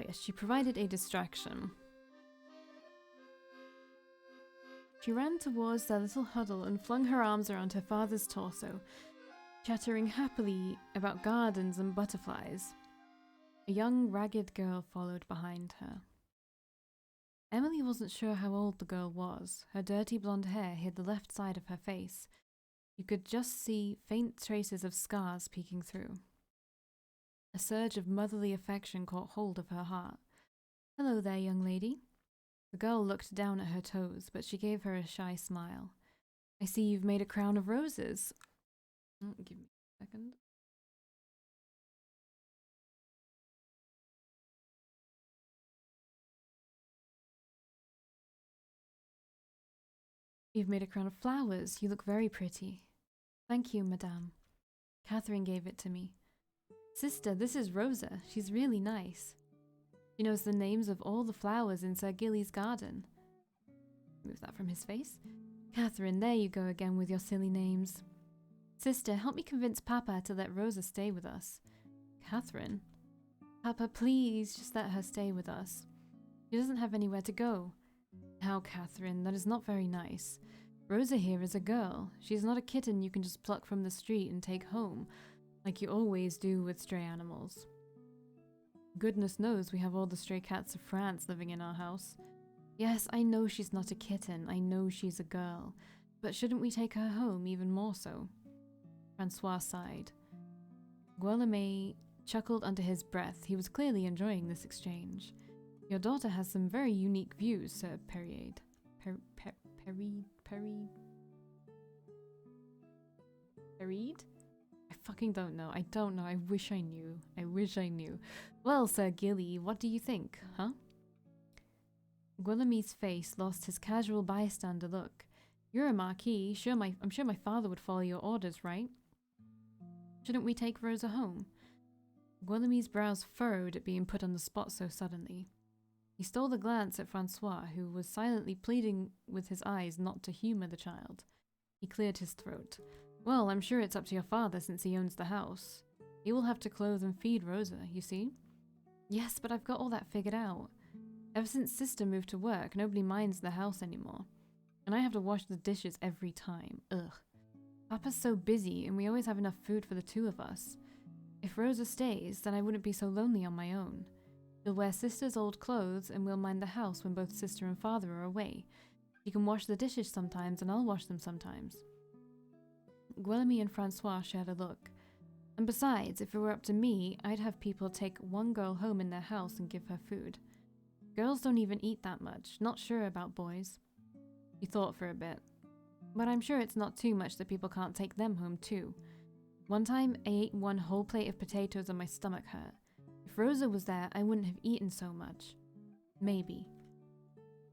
hilarious. She provided a distraction. She ran towards their little huddle and flung her arms around her father's torso, chattering happily about gardens and butterflies. A young, ragged girl followed behind her. Emily wasn't sure how old the girl was. Her dirty blonde hair hid the left side of her face. You could just see faint traces of scars peeking through. A surge of motherly affection caught hold of her heart. "Hello there, young lady." The girl looked down at her toes, but she gave her a shy smile. "I see you've made a crown of roses." Give me a second. "You've made a crown of flowers. You look very pretty." "Thank you, madame." Catherine gave it to me. "Sister, this is Rosa. She's really nice. She knows the names of all the flowers in Sir Gilly's garden." Move that from his face. "Catherine, there you go again with your silly names." "Sister, help me convince Papa to let Rosa stay with us." "Catherine?" "Papa, please, just let her stay with us. She doesn't have anywhere to go." "How, Catherine? That is not very nice. Rosa here is a girl. She is not a kitten you can just pluck from the street and take home, like you always do with stray animals. Goodness knows we have all the stray cats of France living in our house. Yes, I know she's not a kitten. I know she's a girl. But shouldn't we take her home even more so?" Francois sighed. Guillaume chuckled under his breath. He was clearly enjoying this exchange. "Your daughter has some very unique views, Sir Perrier." Perried? I fucking don't know. I don't know. I wish I knew. I wish I knew. "Well, Sir Gilly, what do you think, huh?" Guillaume's face lost his casual bystander look. "You're a marquis. I'm sure my father would follow your orders, right? Shouldn't we take Rosa home?" Guillaume's brows furrowed at being put on the spot so suddenly. He stole a glance at Francois, who was silently pleading with his eyes not to humor the child. He cleared his throat. "Well, I'm sure it's up to your father since he owns the house. He will have to clothe and feed Rosa, you see?" "Yes, but I've got all that figured out. Ever since Sister moved to work, nobody minds the house anymore. And I have to wash the dishes every time. Ugh. Papa's so busy, and we always have enough food for the two of us. If Rosa stays, then I wouldn't be so lonely on my own. She'll wear Sister's old clothes, and we'll mind the house when both Sister and Father are away. She can wash the dishes sometimes, and I'll wash them sometimes." Guillaume and Francois shared a look. "And besides, if it were up to me, I'd have people take one girl home in their house and give her food. Girls don't even eat that much, not sure about boys." He thought for a bit. "But I'm sure it's not too much that people can't take them home too. One time, I ate one whole plate of potatoes and my stomach hurt. If Rosa was there, I wouldn't have eaten so much. Maybe."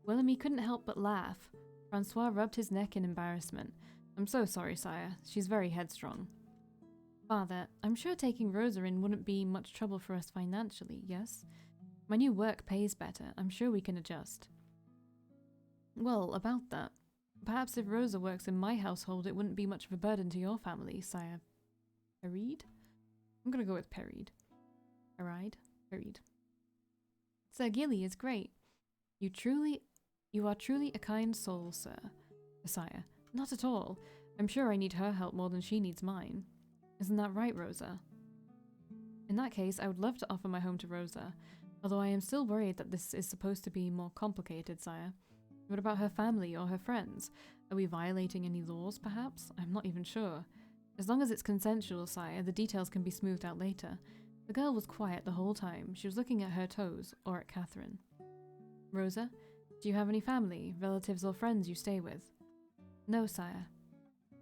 Guillaume couldn't help but laugh. Francois rubbed his neck in embarrassment. "I'm so sorry, sire. She's very headstrong." "Father, I'm sure taking Rosa in wouldn't be much trouble for us financially, yes? My new work pays better. I'm sure we can adjust." "Well, about that. Perhaps if Rosa works in my household, it wouldn't be much of a burden to your family, Sire Perried? I'm gonna go with Perried. Perried. Sir Gilly is great. You are truly a kind soul, Sire. Not at all. I'm sure I need her help more than she needs mine. Isn't that right, Rosa? In that case, I would love to offer my home to Rosa, although I am still worried that this is supposed to be more complicated, sire. What about her family or her friends? Are we violating any laws, perhaps? I'm not even sure. As long as it's consensual, sire, the details can be smoothed out later. The girl was quiet the whole time. She was looking at her toes, or at Catherine. Rosa, do you have any family, relatives or friends you stay with? No, sire.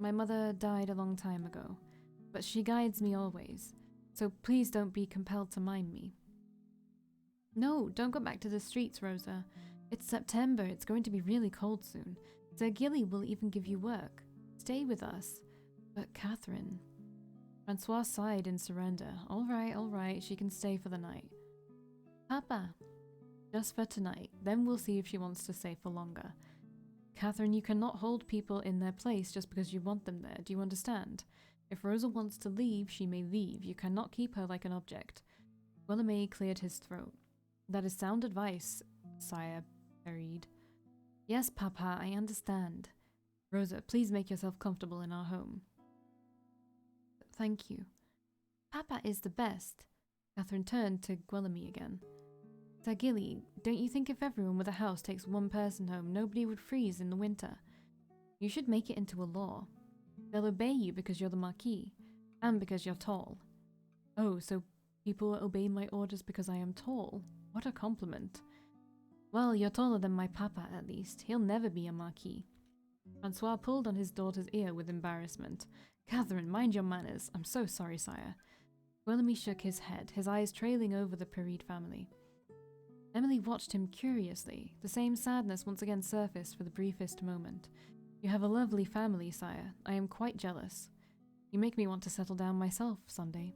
My mother died a long time ago, but she guides me always, so please don't be compelled to mind me. No, don't go back to the streets, Rosa. It's September. It's going to be really cold soon. Sir Gilly will even give you work. Stay with us. But Catherine... Francois sighed in surrender. All right, she can stay for the night. Papa. Just for tonight. Then we'll see if she wants to stay for longer. Catherine, you cannot hold people in their place just because you want them there. Do you understand? If Rosa wants to leave, she may leave. You cannot keep her like an object. Guillaume cleared his throat. That is sound advice, sire parried. Yes, Papa, I understand. Rosa, please make yourself comfortable in our home. Thank you. Papa is the best. Catherine turned to Guillaume again. Sir Gilly, don't you think if everyone with a house takes one person home, nobody would freeze in the winter? You should make it into a law. They'll obey you because you're the Marquis, and because you're tall. Oh, so people obey my orders because I am tall? What a compliment. Well, you're taller than my papa, at least. He'll never be a Marquis. Francois pulled on his daughter's ear with embarrassment. Catherine, mind your manners. I'm so sorry, sire. Guillaume shook his head, his eyes trailing over the Paride family. Emily watched him curiously. The same sadness once again surfaced for the briefest moment. You have a lovely family, sire. I am quite jealous. You make me want to settle down myself someday.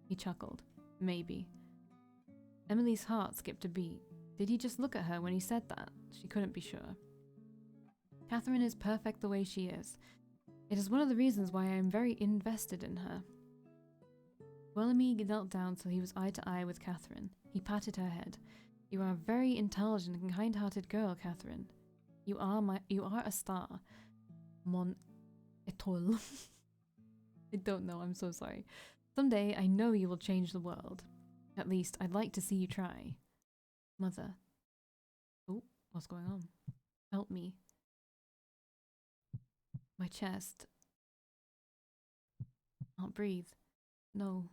He chuckled. Maybe. Emily's heart skipped a beat. Did he just look at her when he said that? She couldn't be sure. Catherine is perfect the way she is. It is one of the reasons why I am very invested in her. Guillaume knelt down till he was eye to eye with Catherine. He patted her head. You are a very intelligent and kind-hearted girl, Catherine. You are a star. Mon étoile. I don't know, I'm so sorry. Someday I know you will change the world. At least I'd like to see you try. Mother. Oh, what's going on? Help me. My chest. Can't breathe. No.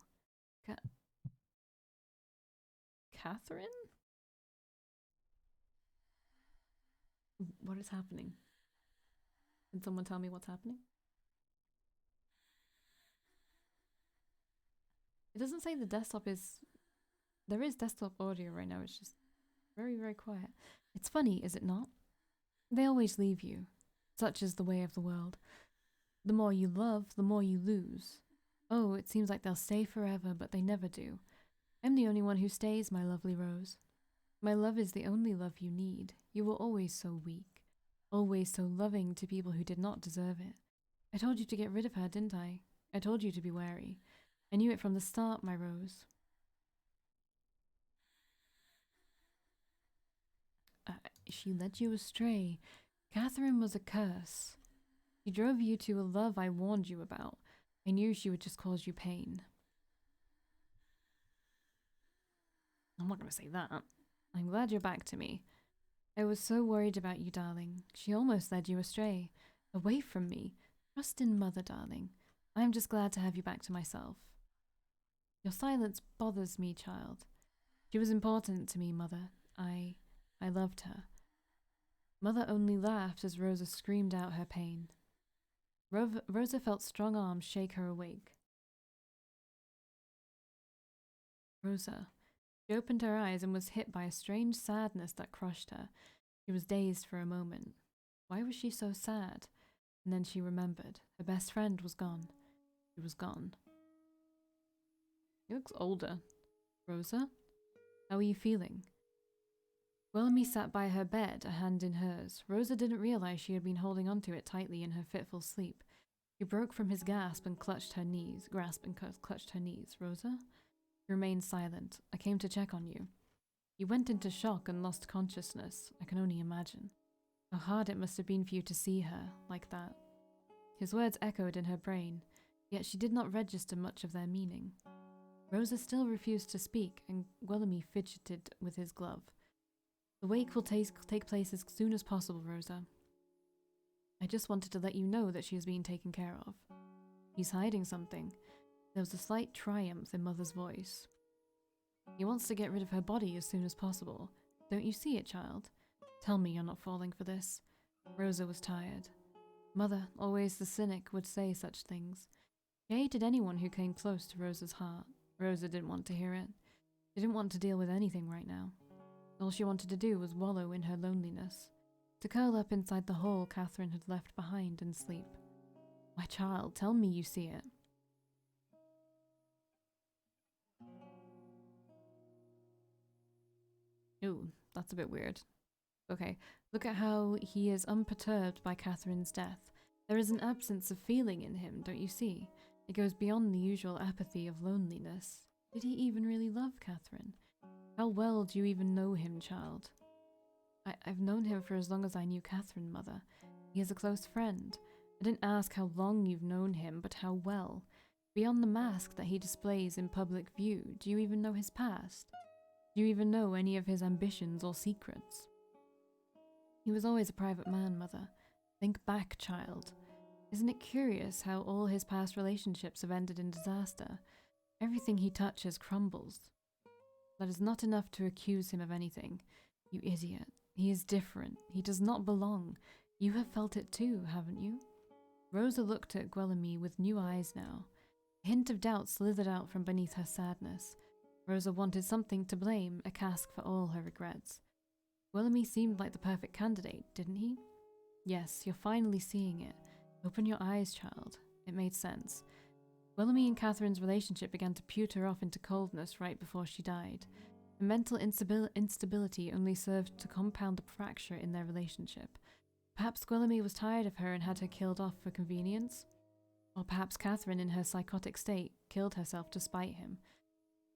Catherine? What is happening? Can someone tell me what's happening? It doesn't say the desktop is... There is desktop audio right now, it's just very, very quiet. It's funny, is it not? They always leave you. Such is the way of the world. The more you love, the more you lose. Oh, it seems like they'll stay forever, but they never do. I'm the only one who stays, my lovely Rose. My love is the only love you need. You were always so weak. Always so loving to people who did not deserve it. I told you to get rid of her, didn't I? I told you to be wary. I knew it from the start, my Rose. She led you astray. Catherine was a curse. She drove you to a love I warned you about. I knew she would just cause you pain. I'm not going to say that. I'm glad you're back to me. I was so worried about you, darling. She almost led you astray. Away from me. Trust in Mother, darling. I am just glad to have you back to myself. Your silence bothers me, child. She was important to me, Mother. I loved her. Mother only laughed as Rosa screamed out her pain. Rosa felt strong arms shake her awake. Rosa. She opened her eyes and was hit by a strange sadness that crushed her. She was dazed for a moment. Why was she so sad? And then she remembered. Her best friend was gone. She was gone. He looks older. Rosa? How are you feeling? Guillaume sat by her bed, a hand in hers. Rosa didn't realize she had been holding onto it tightly in her fitful sleep. She broke from his grasp and clutched her knees. Rosa? She remained silent. I came to check on you. You went into shock and lost consciousness. I can only imagine. How hard it must have been for you to see her, like that. His words echoed in her brain, yet she did not register much of their meaning. Rosa still refused to speak, and Guillaume fidgeted with his glove. The wake will take place as soon as possible, Rosa. I just wanted to let you know that she is being taken care of. He's hiding something. There was a slight triumph in Mother's voice. He wants to get rid of her body as soon as possible. Don't you see it, child? Tell me you're not falling for this. Rosa was tired. Mother, always the cynic, would say such things. She hated anyone who came close to Rosa's heart. Rosa didn't want to hear it. She didn't want to deal with anything right now. All she wanted to do was wallow in her loneliness, to curl up inside the hole Catherine had left behind and sleep. My child, tell me you see it. Ooh, that's a bit weird. Okay, look at how he is unperturbed by Catherine's death. There is an absence of feeling in him, don't you see? It goes beyond the usual apathy of loneliness. Did he even really love Catherine? How well do you even know him, child? I've known him for as long as I knew Catherine, Mother. He is a close friend. I didn't ask how long you've known him, but how well. Beyond the mask that he displays in public view, do you even know his past? Do you even know any of his ambitions or secrets? He was always a private man, Mother. Think back, child. Isn't it curious how all his past relationships have ended in disaster? Everything he touches crumbles. That is not enough to accuse him of anything. You idiot. He is different. He does not belong. You have felt it too, haven't you? Rosa looked at Guillaume with new eyes now. A hint of doubt slithered out from beneath her sadness. Rosa wanted something to blame, a cask for all her regrets. Guillaume seemed like the perfect candidate, didn't he? Yes, you're finally seeing it. Open your eyes, child. It made sense. Guillaume and Catherine's relationship began to pewter off into coldness right before she died. The mental instability only served to compound the fracture in their relationship. Perhaps Guillaume was tired of her and had her killed off for convenience? Or perhaps Catherine, in her psychotic state, killed herself to spite him.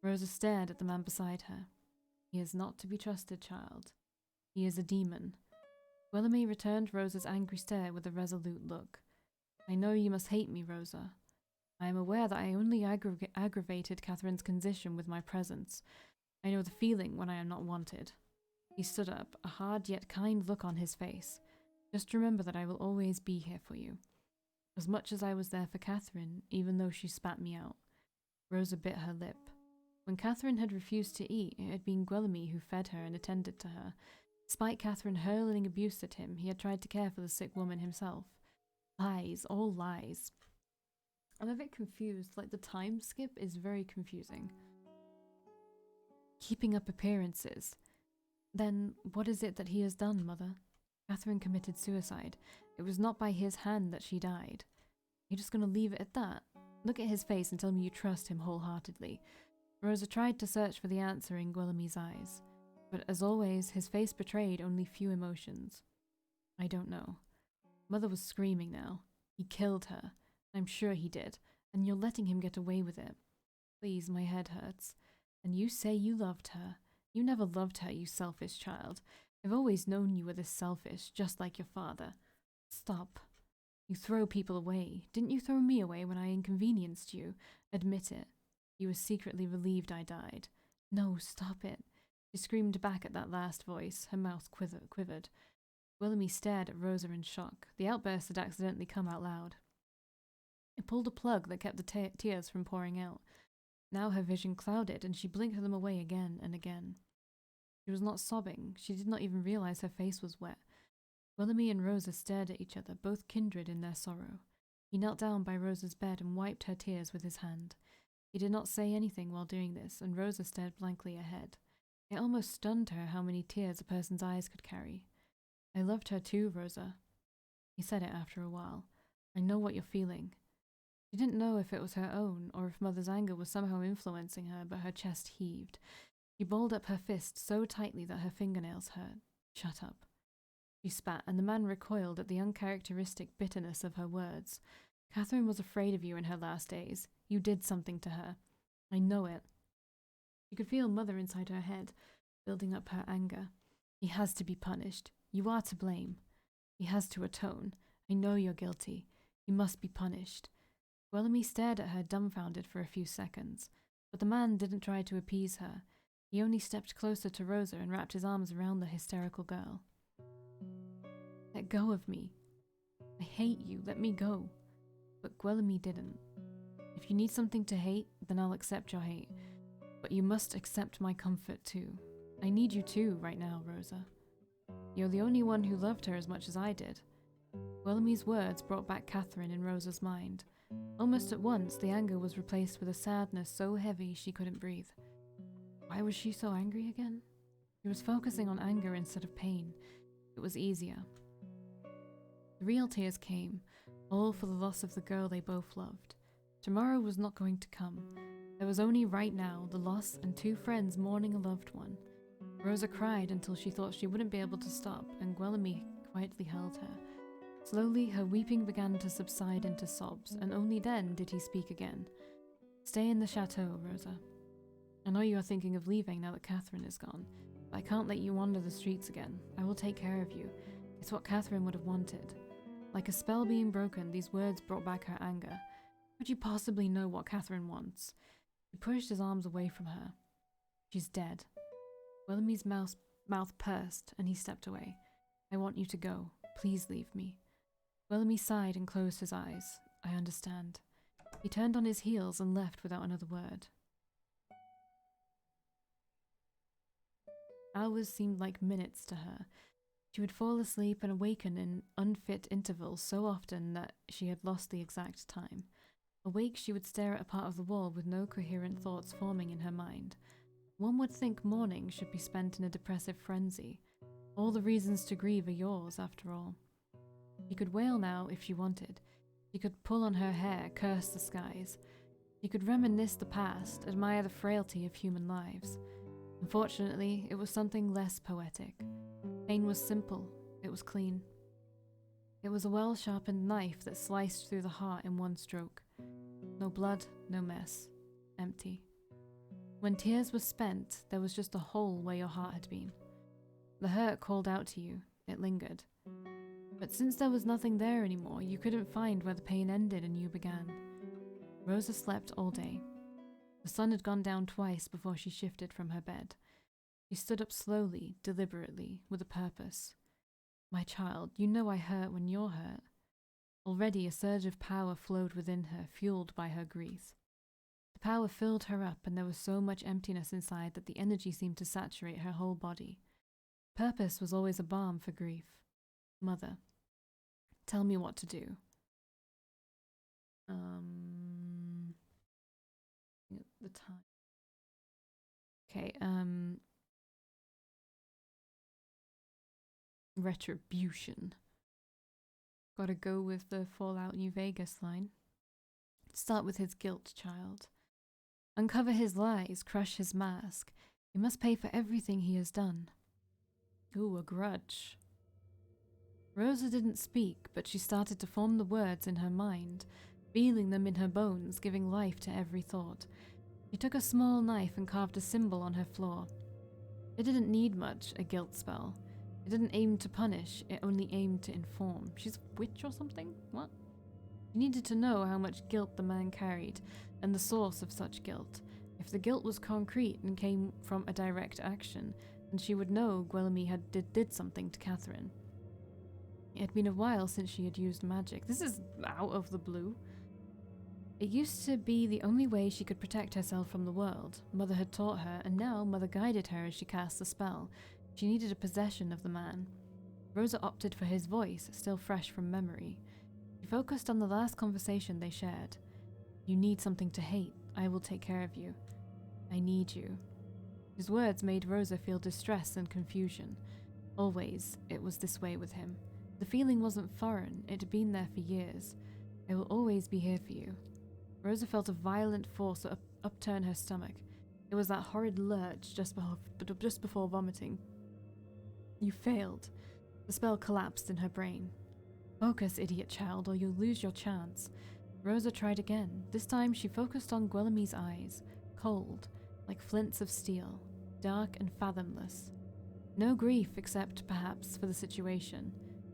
Rosa stared at the man beside her. He is not to be trusted, child. He is a demon. Guillaume returned Rosa's angry stare with a resolute look. I know you must hate me, Rosa. I am aware that I only aggravated Catherine's condition with my presence. I know the feeling when I am not wanted. He stood up, a hard yet kind look on his face. Just remember that I will always be here for you. As much as I was there for Catherine, even though she spat me out. Rosa bit her lip. When Catherine had refused to eat, it had been Guillaume who fed her and attended to her. Despite Catherine hurling abuse at him, he had tried to care for the sick woman himself. Lies, all lies. I'm a bit confused, like the time skip is very confusing. Keeping up appearances. Then what is it that he has done, Mother? Catherine committed suicide. It was not by his hand that she died. You're just going to leave it at that? Look at his face and tell me you trust him wholeheartedly. Rosa tried to search for the answer in Guillaume's eyes, but as always, his face betrayed only few emotions. I don't know. Mother was screaming now. He killed her. I'm sure he did, and you're letting him get away with it. Please, my head hurts. And you say you loved her. You never loved her, you selfish child. I've always known you were this selfish, just like your father. Stop. You throw people away. Didn't you throw me away when I inconvenienced you? Admit it. You were secretly relieved I died. No, stop it. She screamed back at that last voice. Her mouth quivered. Guillaume stared at Rosa in shock. The outburst had accidentally come out loud. It pulled a plug that kept the tears from pouring out. Now her vision clouded, and she blinked them away again and again. She was not sobbing. She did not even realize her face was wet. Guillaume and Rosa stared at each other, both kindred in their sorrow. He knelt down by Rosa's bed and wiped her tears with his hand. He did not say anything while doing this, and Rosa stared blankly ahead. It almost stunned her how many tears a person's eyes could carry. I loved her too, Rosa. He said it after a while. I know what you're feeling. She didn't know if it was her own, or if Mother's anger was somehow influencing her, but her chest heaved. She balled up her fist so tightly that her fingernails hurt. Shut up. She spat, and the man recoiled at the uncharacteristic bitterness of her words. Catherine was afraid of you in her last days. You did something to her. I know it. She could feel Mother inside her head, building up her anger. He has to be punished. You are to blame. He has to atone. I know you're guilty. He must be punished. Guillaume stared at her dumbfounded for a few seconds, but the man didn't try to appease her. He only stepped closer to Rosa and wrapped his arms around the hysterical girl. Let go of me. I hate you. Let me go. But Guillaume didn't. If you need something to hate, then I'll accept your hate. But you must accept my comfort too. I need you too right now, Rosa. You're the only one who loved her as much as I did. Guillaume's words brought back Catherine in Rosa's mind. Almost at once, the anger was replaced with a sadness so heavy she couldn't breathe. Why was she so angry again? She was focusing on anger instead of pain. It was easier. The real tears came, all for the loss of the girl they both loved. Tomorrow was not going to come. There was only right now the loss and two friends mourning a loved one. Rosa cried until she thought she wouldn't be able to stop, and Guillaume quietly held her. Slowly, her weeping began to subside into sobs, and only then did he speak again. Stay in the chateau, Rosa. I know you are thinking of leaving now that Catherine is gone, but I can't let you wander the streets again. I will take care of you. It's what Catherine would have wanted. Like a spell being broken, these words brought back her anger. Could you possibly know what Catherine wants? He pushed his arms away from her. She's dead. Willoughby's mouth pursed, and he stepped away. I want you to go. Please leave me. Willoughby sighed and closed his eyes. I understand. He turned on his heels and left without another word. Hours seemed like minutes to her. She would fall asleep and awaken in unfit intervals so often that she had lost the exact time. Awake, she would stare at a part of the wall with no coherent thoughts forming in her mind. One would think morning should be spent in a depressive frenzy. All the reasons to grieve are yours, after all. She could wail now if she wanted. She could pull on her hair, curse the skies. She could reminisce the past, admire the frailty of human lives. Unfortunately, it was something less poetic. Pain was simple. It was clean. It was a well-sharpened knife that sliced through the heart in one stroke. No blood, no mess. Empty. When tears were spent, there was just a hole where your heart had been. The hurt called out to you. It lingered. But since there was nothing there anymore, you couldn't find where the pain ended and you began. Rosa slept all day. The sun had gone down twice before she shifted from her bed. She stood up slowly, deliberately, with a purpose. My child, you know I hurt when you're hurt. Already a surge of power flowed within her, fueled by her grief. The power filled her up, and there was so much emptiness inside that the energy seemed to saturate her whole body. Purpose was always a balm for grief. Mother, tell me what to do. The time. Okay, retribution. Gotta go with the Fallout New Vegas line. Start with his guilt, child. Uncover his lies, crush his mask. He must pay for everything he has done. Ooh, a grudge. Rosa didn't speak, but she started to form the words in her mind, feeling them in her bones, giving life to every thought. She took a small knife and carved a symbol on her floor. It didn't need much, a guilt spell. It didn't aim to punish, it only aimed to inform. She's a witch or something? What? She needed to know how much guilt the man carried, and the source of such guilt. If the guilt was concrete and came from a direct action, then she would know Guillaume did something to Catherine. It had been a while since she had used magic. This is out of the blue. It used to be the only way she could protect herself from the world. Mother had taught her, and now Mother guided her as she cast the spell. She needed a possession of the man. Rosa opted for his voice, still fresh from memory. She focused on the last conversation they shared. You need something to hate. I will take care of you. I need you. His words made Rosa feel distress and confusion. Always, it was this way with him. The feeling wasn't foreign, it had been there for years. I will always be here for you. Rosa felt a violent force upturn her stomach. It was that horrid lurch just before vomiting. You failed. The spell collapsed in her brain. Focus, idiot child, or you'll lose your chance. Rosa tried again. This time she focused on Guillaume's eyes, cold, like flints of steel, dark and fathomless. No grief except, perhaps, for the situation.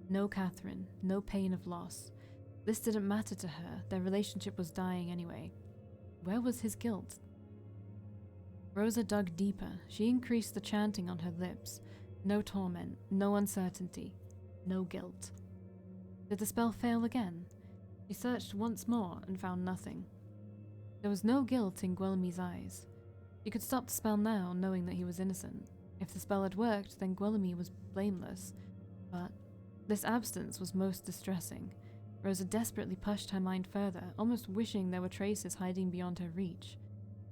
No Catherine, no pain of loss. This didn't matter to her, their relationship was dying anyway. Where was his guilt? Rosa dug deeper. She increased the chanting on her lips. No torment, no uncertainty, no guilt. Did the spell fail again? She searched once more and found nothing. There was no guilt in Guillaume's eyes. She could stop the spell now, knowing that he was innocent. If the spell had worked, then Guillaume was blameless. But this absence was most distressing. Rosa desperately pushed her mind further, almost wishing there were traces hiding beyond her reach.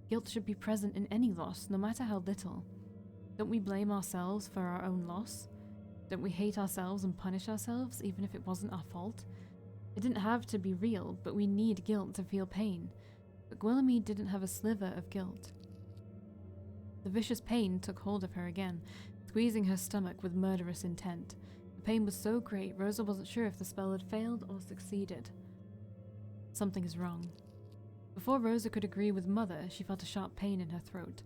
Guilt should be present in any loss, no matter how little. Don't we blame ourselves for our own loss? Don't we hate ourselves and punish ourselves, even if it wasn't our fault? It didn't have to be real, but we need guilt to feel pain. But Guillaume didn't have a sliver of guilt. The vicious pain took hold of her again, squeezing her stomach with murderous intent. The pain was so great, Rosa wasn't sure if the spell had failed or succeeded. Something is wrong. Before Rosa could agree with Mother, she felt a sharp pain in her throat.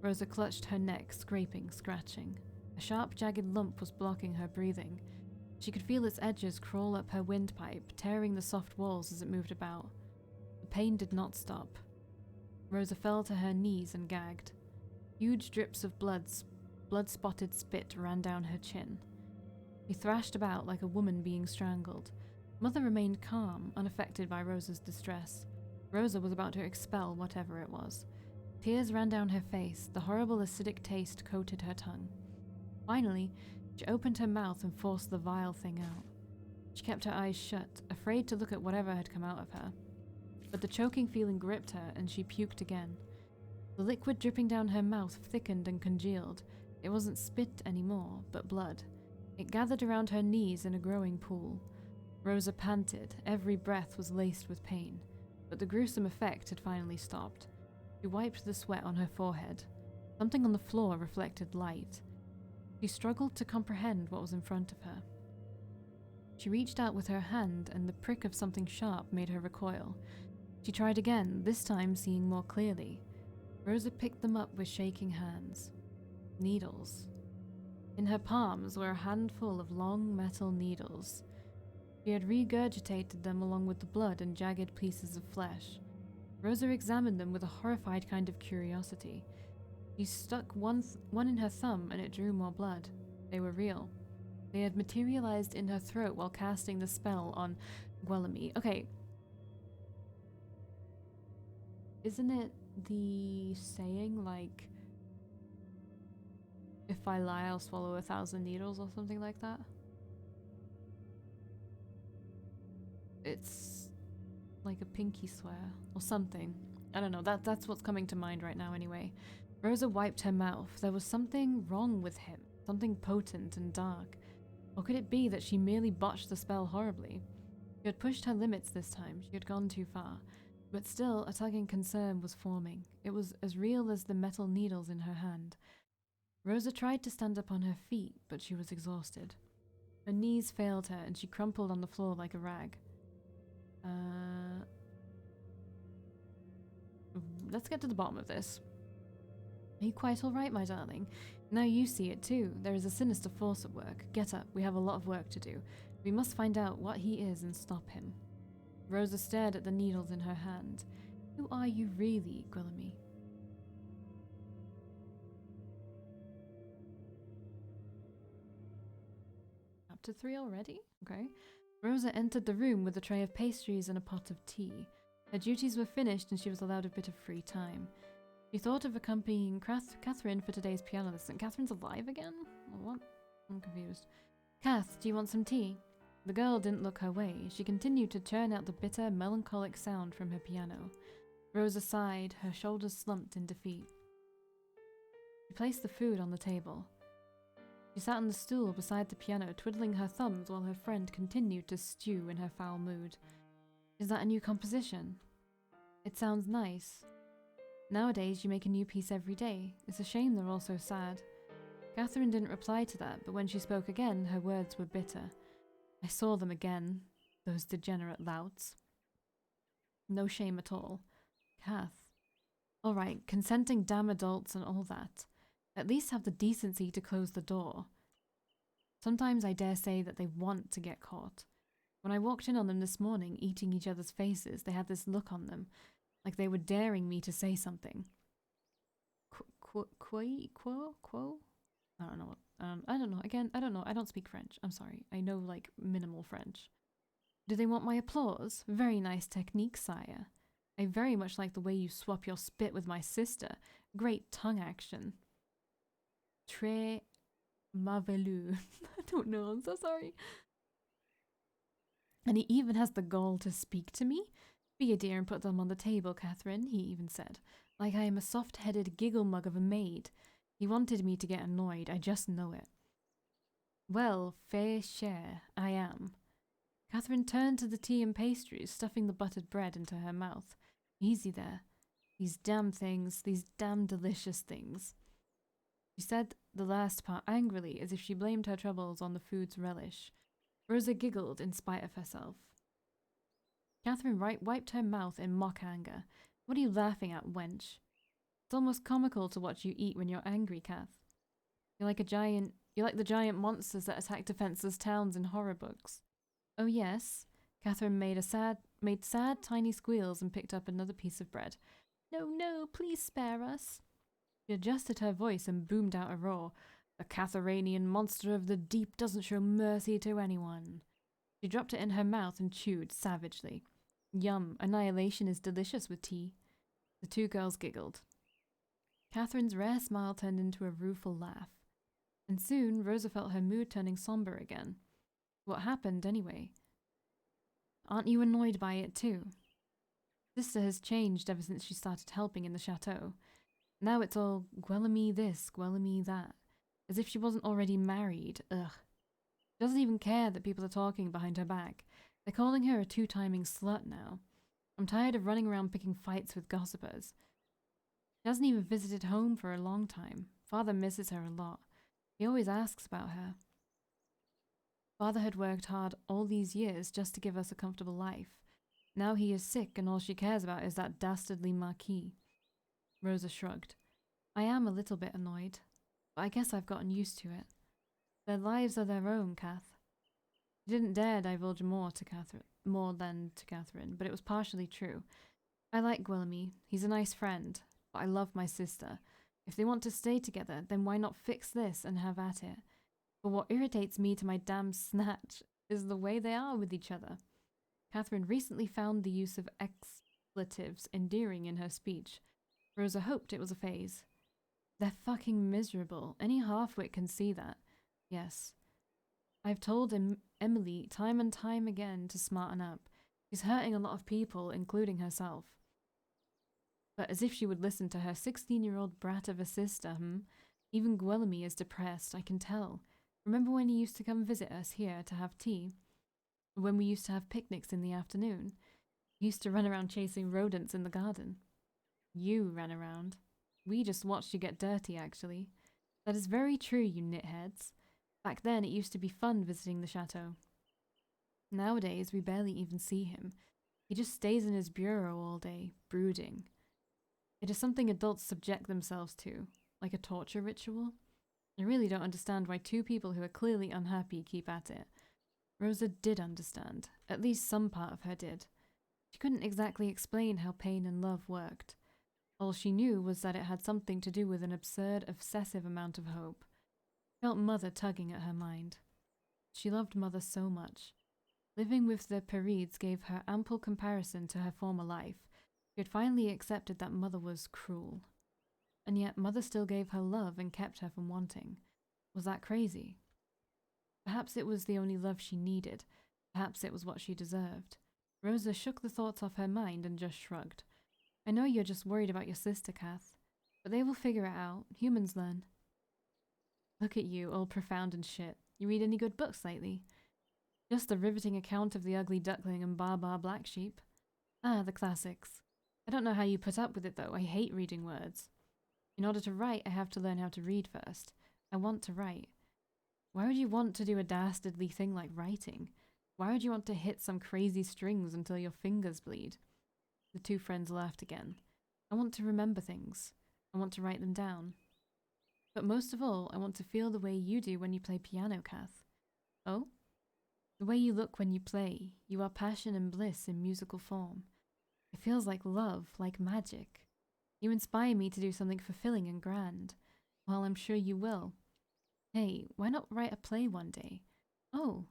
Rosa clutched her neck, scraping, scratching. A sharp, jagged lump was blocking her breathing. She could feel its edges crawl up her windpipe, tearing the soft walls as it moved about. The pain did not stop. Rosa fell to her knees and gagged. Huge drips of blood-spotted spit ran down her chin. She thrashed about like a woman being strangled. Mother remained calm, unaffected by Rosa's distress. Rosa was about to expel whatever it was. Tears ran down her face. The horrible acidic taste coated her tongue. Finally, she opened her mouth and forced the vile thing out. She kept her eyes shut, afraid to look at whatever had come out of her. But the choking feeling gripped her, and she puked again. The liquid dripping down her mouth thickened and congealed. It wasn't spit anymore, but blood. It gathered around her knees in a growing pool. Rosa panted. Every breath was laced with pain. But the gruesome effect had finally stopped. She wiped the sweat on her forehead. Something on the floor reflected light. She struggled to comprehend what was in front of her. She reached out with her hand, and the prick of something sharp made her recoil. She tried again, this time seeing more clearly. Rosa picked them up with shaking hands. Needles. In her palms were a handful of long metal needles. She had regurgitated them along with the blood and jagged pieces of flesh. Rosa examined them with a horrified kind of curiosity. She stuck one in her thumb and it drew more blood. They were real. They had materialized in her throat while casting the spell on Guelami. Okay. Isn't it the saying, like, if I lie, I'll swallow 1,000 needles or something like that? It's like a pinky swear or something. I don't know. That's what's coming to mind right now anyway. Rosa wiped her mouth. There was something wrong with him. Something potent and dark. Or could it be that she merely botched the spell horribly? She had pushed her limits this time. She had gone too far. But still, a tugging concern was forming. It was as real as the metal needles in her hand. Rosa tried to stand up on her feet, but she was exhausted. Her knees failed her, and she crumpled on the floor like a rag. Let's get to the bottom of this. Are you quite all right, my darling? Now you see it too. There is a sinister force at work. Get up. We have a lot of work to do. We must find out what he is and stop him. Rosa stared at the needles in her hand. Who are you really, Guelami? Chapter 3 already? Okay. Rosa entered the room with a tray of pastries and a pot of tea. Her duties were finished and she was allowed a bit of free time. She thought of accompanying Catherine for today's piano lesson. Catherine's alive again? Or what? I'm confused. Kath, do you want some tea? The girl didn't look her way. She continued to churn out the bitter, melancholic sound from her piano. Rosa sighed, her shoulders slumped in defeat. She placed the food on the table. She sat on the stool beside the piano, twiddling her thumbs while her friend continued to stew in her foul mood. Is that a new composition? It sounds nice. Nowadays, you make a new piece every day. It's a shame they're all so sad. Catherine didn't reply to that, but when she spoke again, her words were bitter. I saw them again, those degenerate louts. No shame at all. Kath. All right, consenting damn adults and all that. At least have the decency to close the door. Sometimes I dare say that they want to get caught. When I walked in on them this morning, eating each other's faces, they had this look on them, like they were daring me to say something. Quo? I don't know. I don't know. Again, I don't know. I don't speak French. I'm sorry. I know, like, minimal French. Do they want my applause? Very nice technique, sire. I very much like the way you swap your spit with my sister. Great tongue action. Très merveilleux. I don't know. I'm so sorry. And he even has the gall to speak to me? Be a dear and put them on the table, Catherine, he even said. Like I am a soft-headed giggle mug of a maid. He wanted me to get annoyed, I just know it. Well, fair share, I am. Catherine turned to the tea and pastries, stuffing the buttered bread into her mouth. Easy there. These damn things, these damn delicious things. She said the last part angrily, as if she blamed her troubles on the food's relish. Rosa giggled in spite of herself. Catherine wiped her mouth in mock anger. What are you laughing at, wench? It's almost comical to watch you eat when you're angry, Kath. You're like the giant monsters that attack defenseless towns in horror books. Oh yes? Catherine made sad tiny squeals and picked up another piece of bread. No, no, please spare us. She adjusted her voice and boomed out a roar. The Catharanian monster of the deep doesn't show mercy to anyone. She dropped it in her mouth and chewed savagely. Yum, annihilation is delicious with tea. The two girls giggled. Catherine's rare smile turned into a rueful laugh. And soon, Rosa felt her mood turning somber again. What happened, anyway? Aren't you annoyed by it, too? Sister has changed ever since she started helping in the chateau. Now it's all Guelamy this, Guelamy that. As if she wasn't already married. Ugh. She doesn't even care that people are talking behind her back. They're calling her a two-timing slut now. I'm tired of running around picking fights with gossipers. She hasn't even visited home for a long time. Father misses her a lot. He always asks about her. Father had worked hard all these years just to give us a comfortable life. Now he is sick and all she cares about is that dastardly Marquis. Rosa shrugged. I am a little bit annoyed, but I guess I've gotten used to it. Their lives are their own, Kath. She didn't dare divulge more than to Catherine, but it was partially true. I like Guillaume. He's a nice friend, but I love my sister. If they want to stay together, then why not fix this and have at it? But what irritates me to my damn snatch is the way they are with each other. Catherine recently found the use of expletives endearing in her speech. Rosa hoped it was a phase. They're fucking miserable. Any half-wit can see that. Yes. I've told Emily time and time again to smarten up. She's hurting a lot of people, including herself. But as if she would listen to her 16-year-old brat of a sister, Even Guillaume is depressed, I can tell. Remember when he used to come visit us here to have tea? When we used to have picnics in the afternoon? He used to run around chasing rodents in the garden. You ran around. We just watched you get dirty, actually. That is very true, you nitheads. Back then, it used to be fun visiting the chateau. Nowadays, we barely even see him. He just stays in his bureau all day, brooding. It is something adults subject themselves to, like a torture ritual. I really don't understand why two people who are clearly unhappy keep at it. Rosa did understand. At least some part of her did. She couldn't exactly explain how pain and love worked. All she knew was that it had something to do with an absurd, obsessive amount of hope. Felt Mother tugging at her mind. She loved Mother so much. Living with the Perides gave her ample comparison to her former life. She had finally accepted that Mother was cruel. And yet Mother still gave her love and kept her from wanting. Was that crazy? Perhaps it was the only love she needed. Perhaps it was what she deserved. Rosa shook the thoughts off her mind and just shrugged. I know you're just worried about your sister, Kath, but they will figure it out. Humans learn. Look at you, all profound and shit. You read any good books lately? Just the riveting account of the ugly duckling and Bar Black Sheep. Ah, the classics. I don't know how you put up with it, though. I hate reading words. In order to write, I have to learn how to read first. I want to write. Why would you want to do a dastardly thing like writing? Why would you want to hit some crazy strings until your fingers bleed? The two friends laughed again. I want to remember things. I want to write them down. But most of all, I want to feel the way you do when you play piano, Kath. Oh? The way you look when you play. You are passion and bliss in musical form. It feels like love, like magic. You inspire me to do something fulfilling and grand. Well, I'm sure you will. Hey, why not write a play one day? Oh,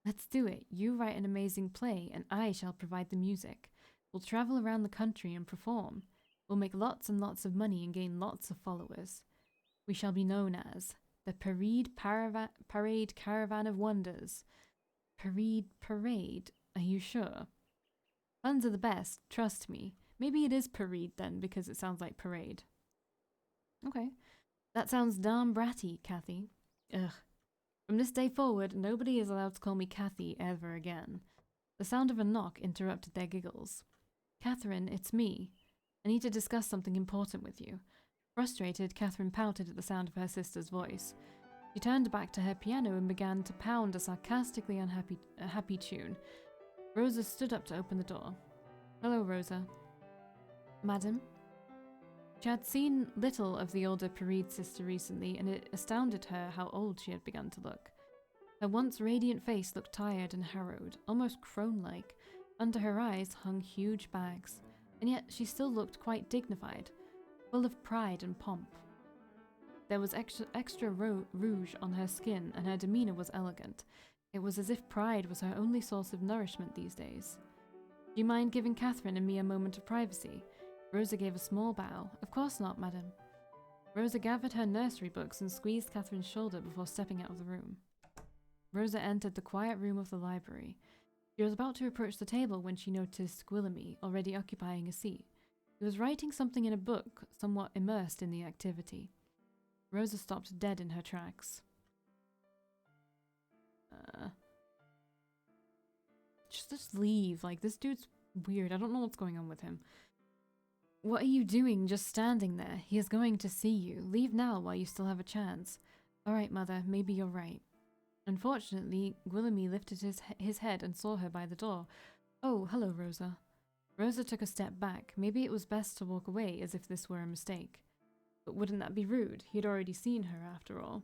let's do it. You write an amazing play, and I shall provide the music. We'll travel around the country and perform. We'll make lots and lots of money and gain lots of followers. We shall be known as the Parade Caravan of Wonders. Parade? Are you sure? Puns are the best, trust me. Maybe it is parade then, because it sounds like parade. Okay. That sounds darn bratty, Kathy. Ugh. From this day forward, nobody is allowed to call me Kathy ever again. The sound of a knock interrupted their giggles. Catherine, it's me. I need to discuss something important with you. Frustrated, Catherine pouted at the sound of her sister's voice. She turned back to her piano and began to pound a sarcastically happy tune. Rosa stood up to open the door. Hello, Rosa. Madam? She had seen little of the older Pereed sister recently, and it astounded her how old she had begun to look. Her once radiant face looked tired and harrowed, almost crone-like. Under her eyes hung huge bags, and yet she still looked quite dignified, full of pride and pomp. There was extra rouge on her skin, and her demeanor was elegant. It was as if pride was her only source of nourishment these days. Do you mind giving Catherine and me a moment of privacy? Rosa gave a small bow. Of course not, madam. Rosa gathered her nursery books and squeezed Catherine's shoulder before stepping out of the room. Rosa entered the quiet room of the library. She was about to approach the table when she noticed Gwilemy already occupying a seat. He was writing something in a book, somewhat immersed in the activity. Rosa stopped dead in her tracks. Just leave. Like, this dude's weird. I don't know what's going on with him. What are you doing just standing there? He is going to see you. Leave now while you still have a chance. All right, Mother, maybe you're right. Unfortunately, Gwilemy lifted his head and saw her by the door. Oh, hello, Rosa. Rosa took a step back. Maybe it was best to walk away as if this were a mistake. But wouldn't that be rude? He had already seen her, after all.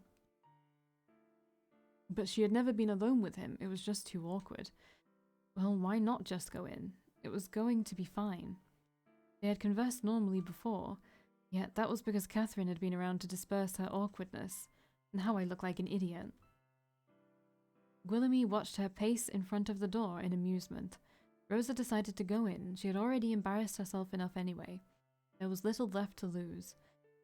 But she had never been alone with him. It was just too awkward. Well, why not just go in? It was going to be fine. They had conversed normally before, yet that was because Catherine had been around to disperse her awkwardness. And how I look like an idiot. Gwilemy watched her pace in front of the door in amusement. Rosa decided to go in. She had already embarrassed herself enough anyway. There was little left to lose.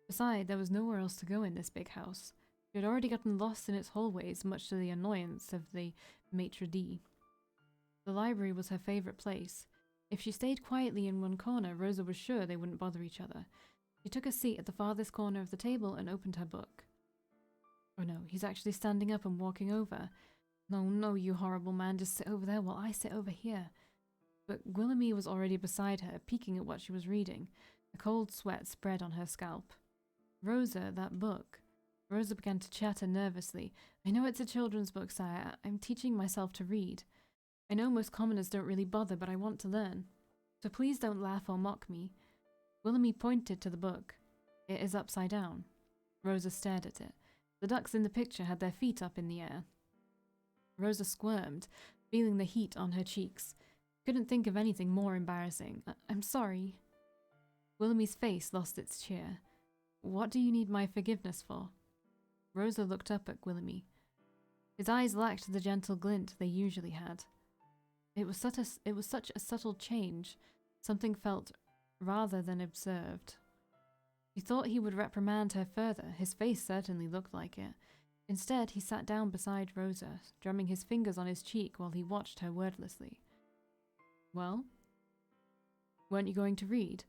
Besides, there was nowhere else to go in this big house. She had already gotten lost in its hallways, much to the annoyance of the maitre d'. The library was her favourite place. If she stayed quietly in one corner, Rosa was sure they wouldn't bother each other. She took a seat at the farthest corner of the table and opened her book. Oh no, he's actually standing up and walking over. No, you horrible man, just sit over there while I sit over here. But Gwilemy was already beside her, peeking at what she was reading. A cold sweat spread on her scalp. Rosa, that book. Rosa began to chatter nervously. I know it's a children's book, sire. I'm teaching myself to read. I know most commoners don't really bother, but I want to learn. So please don't laugh or mock me. Gwilemy pointed to the book. It is upside down. Rosa stared at it. The ducks in the picture had their feet up in the air. Rosa squirmed, feeling the heat on her cheeks. Couldn't think of anything more embarrassing. I'm sorry. Willemy's face lost its cheer. What do you need my forgiveness for? Rosa looked up at Gwilemy. His eyes lacked the gentle glint they usually had. It was such a subtle change, something felt rather than observed. She thought he would reprimand her further. His face certainly looked like it. Instead, he sat down beside Rosa, drumming his fingers on his cheek while he watched her wordlessly. Well? Weren't you going to read?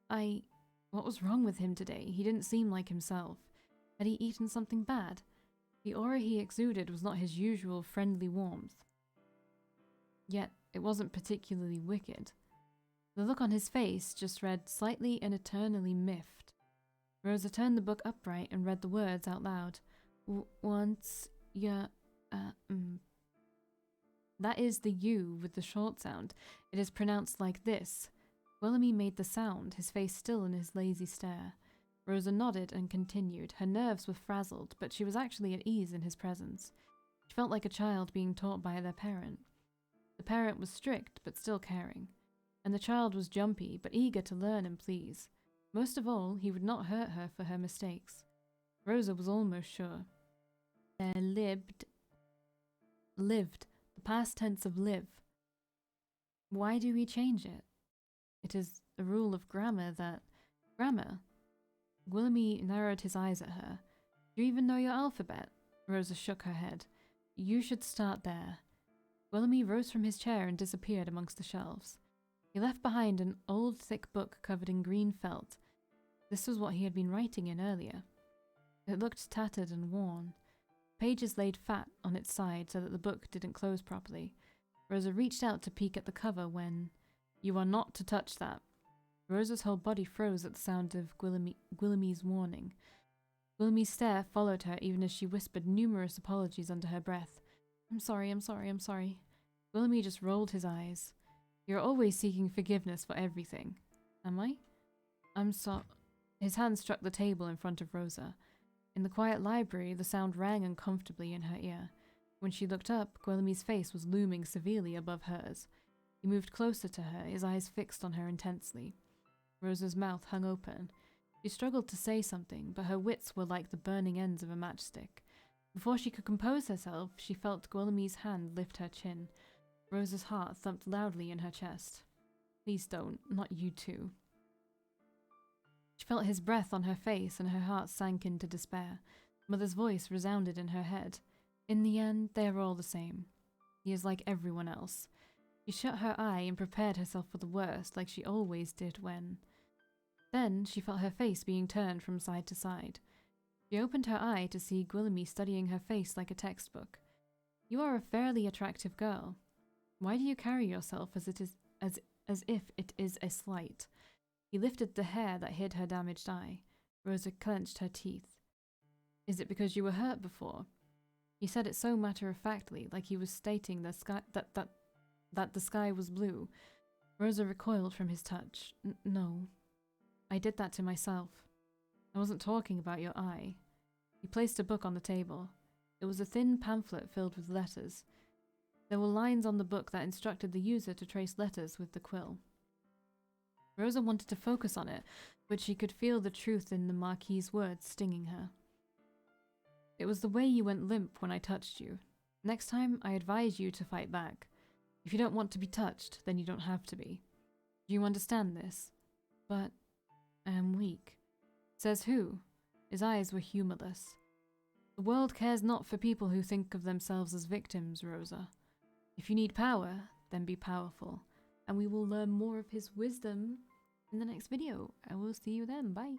What was wrong with him today? He didn't seem like himself. Had he eaten something bad? The aura he exuded was not his usual friendly warmth. Yet, it wasn't particularly wicked. The look on his face just read slightly and eternally miffed. Rosa turned the book upright and read the words out loud. Once, That is the U with the short sound. It is pronounced like this. Gwilemy made the sound, his face still in his lazy stare. Rosa nodded and continued. Her nerves were frazzled, but she was actually at ease in his presence. She felt like a child being taught by their parent. The parent was strict, but still caring. And the child was jumpy, but eager to learn and please. Most of all, he would not hurt her for her mistakes. Rosa was almost sure. There lived. The past tense of live. Why do we change it? It is a rule of grammar that... Grammar? Gwilemy narrowed his eyes at her. Do you even know your alphabet? Rosa shook her head. You should start there. Gwilemy rose from his chair and disappeared amongst the shelves. He left behind an old thick book covered in green felt. This was what he had been writing in earlier. It looked tattered and worn. Pages laid fat on its side so that the book didn't close properly. Rosa reached out to peek at the cover when... You are not to touch that. Rosa's whole body froze at the sound of Gwilemy's warning. Gwilemy's stare followed her even as she whispered numerous apologies under her breath. I'm sorry. Willoughby just rolled his eyes. You're always seeking forgiveness for everything. Am I? His hand struck the table in front of Rosa. In the quiet library, the sound rang uncomfortably in her ear. When she looked up, Guillemy's face was looming severely above hers. He moved closer to her, his eyes fixed on her intensely. Rosa's mouth hung open. She struggled to say something, but her wits were like the burning ends of a matchstick. Before she could compose herself, she felt Guillemy's hand lift her chin. Rosa's heart thumped loudly in her chest. Please don't, not you too. She felt his breath on her face and her heart sank into despair. Mother's voice resounded in her head. In the end, they are all the same. He is like everyone else. She shut her eye and prepared herself for the worst, like she always did when... Then she felt her face being turned from side to side. She opened her eye to see Guillemy studying her face like a textbook. You are a fairly attractive girl. Why do you carry yourself as if it is a slight? He lifted the hair that hid her damaged eye. Rosa clenched her teeth. Is it because you were hurt before? He said it so matter-of-factly, like he was stating the sky that the sky was blue. Rosa recoiled from his touch. No. I did that to myself. I wasn't talking about your eye. He placed a book on the table. It was a thin pamphlet filled with letters. There were lines on the book that instructed the user to trace letters with the quill. Rosa wanted to focus on it, but she could feel the truth in the Marquis's words stinging her. It was the way you went limp when I touched you. Next time, I advise you to fight back. If you don't want to be touched, then you don't have to be. Do you understand this? But I am weak. Says who? His eyes were humorless. The world cares not for people who think of themselves as victims, Rosa. If you need power, then be powerful. And we will learn more of his wisdom in the next video. I will see you then. Bye.